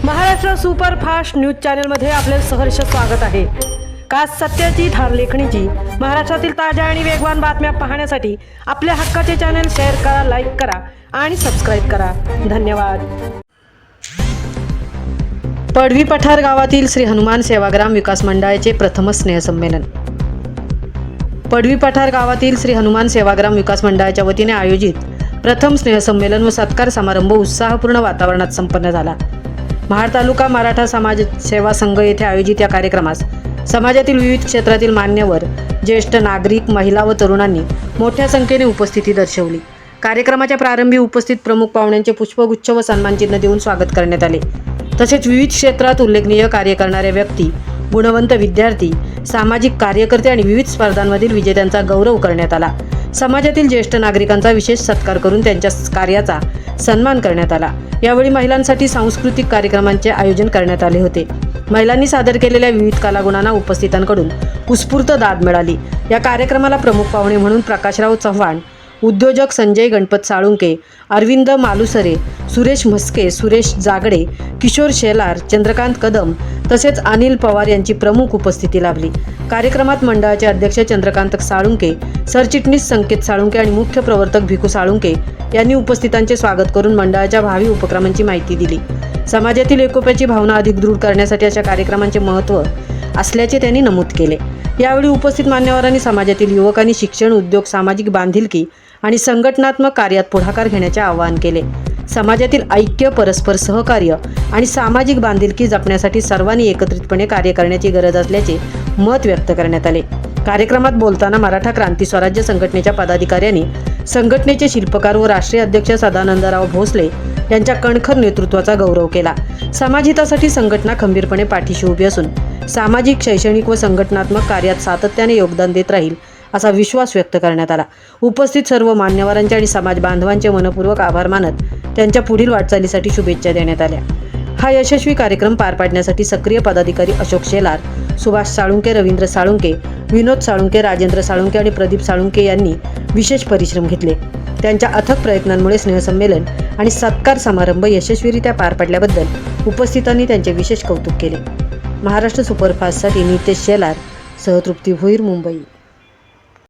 Maharashtra superfast news चॅनलमध्ये आपले सहर्ष स्वागत आहे। खास सत्याची धार लेखणीची महाराष्ट्रातील ताज्या आणि वेगवान बातम्या पाहण्यासाठी आपल्या हक्काचे चॅनल शेअर करा, लाईक करा आणि सबस्क्राईब करा। धन्यवाद। पडवी पठार गावातील श्री हनुमान सेवाग्राम विकास मंडळाचे प्रथम स्नेहसंमेलन। पडवी पठार गावातील श्री हनुमान सेवाग्राम विकास मंडळाच्या वतीने आयोजित प्रथम स्नेहसंमेलन व सत्कार समारंभ उत्साहपूर्ण वातावरणात संपन्न झाला। महाड तालुका मराठा समाज सेवा संघ येथे आयोजित या कार्यक्रमास समाजातील विविध क्षेत्रातील मान्यवर, ज्येष्ठ नागरिक, महिला व तरुणांनी मोठ्या संख्येने उपस्थिती दर्शवली। कार्यक्रमाच्या प्रारंभी उपस्थित प्रमुख पाहुण्यांचे पुष्पगुच्छ व सन्मानचिन्ह देऊन स्वागत करण्यात आले। तसेच विविध क्षेत्रात उल्लेखनीय कार्य करणाऱ्या व्यक्ती, गुणवंत विद्यार्थी, सामाजिक कार्यकर्ते आणि विविध स्पर्धांमधील विजेत्यांचा गौरव करण्यात आला। समाजातील ज्येष्ठ नागरिकांचा विशेष सत्कार करून त्यांच्या कार्याचा सन्मान करण्यात आला। यावेळी महिलांसाठी सांस्कृतिक कार्यक्रमांचे आयोजन करण्यात आले होते। महिलांनी सादर केलेल्या विविध कलागुणांना उपस्थितांकडून उत्स्फूर्त दाद मिळाली। या कार्यक्रमाला प्रमुख पाहुणे म्हणून प्रकाशराव चव्हाण, उद्योजक संजय गणपत साळुंके, अरविंद मालुसरे, सुरेश म्हस्के, सुरेश जागडे, किशोर शेलार, चंद्रकांत कदम तसेच अनिल पवार यांची प्रमुख उपस्थिती लाभली। कार्यक्रमात मंडळाचे अध्यक्ष चंद्रकांत साळुंके, सरचिटणीस संकेत साळुंके आणि मुख्य प्रवर्तक भिकू साळुंके यांनी उपस्थितांचे स्वागत करून मंडळाच्या भावी उपक्रमांची माहिती दिली। समाजातील एकोप्याची भावना अधिक दृढ करण्यासाठी अशा कार्यक्रमांचे महत्त्व असल्याचे त्यांनी नमूद केले। यावेळी उपस्थित मान्यवरांनी समाजातील युवकांनी शिक्षण, उद्योग, सामाजिक बांधिलकी आणि संघटनात्मक कार्यात पुढाकार घेण्याचे आवाहन केले। समाजातील ऐक्य, परस्पर सहकार्य आणि सामाजिक बांधिलकी जपण्यासाठी सर्वांनी एकत्रितपणे कार्य करण्याची गरज असल्याचे मत व्यक्त करण्यात आले। कार्यक्रमात बोलताना मराठा क्रांती स्वराज्य संघटनेच्या पदाधिकाऱ्यांनी संघटनेचे शिल्पकार व राष्ट्रीय अध्यक्ष सदानंदराव भोसले यांच्या कणखर नेतृत्वाचा गौरव केला। समाजहितासाठी संघटना खंबीरपणे पाठीशी उभी असून सामाजिक, शैक्षणिक व संघटनात्मक कार्यात सातत्याने योगदान देत राहील असा विश्वास व्यक्त करण्यात आला। उपस्थित सर्व मान्यवरांचे आणि समाज बांधवांचे मनपूर्वक आभार मानत त्यांच्या पुढील वाटचालीसाठी शुभेच्छा देण्यात आल्या। हा यशस्वी कार्यक्रम पार पाडण्यासाठी सक्रिय पदाधिकारी अशोक शेलार, सुभाष साळुंके, रवींद्र साळुंके, विनोद साळुंके, राजेंद्र साळुंके आणि प्रदीप साळुंके यांनी विशेष परिश्रम घेतले। त्यांच्या अथक प्रयत्नांमुळे स्नेहसंमेलन आणि सत्कार समारंभ यशस्वीरित्या पार पडल्याबद्दल उपस्थितांनी त्यांचे विशेष कौतुक केले। महाराष्ट्र सुपरफास्टसाठी नितेश शेलार, सहतृप्ती भोईर, मुंबई।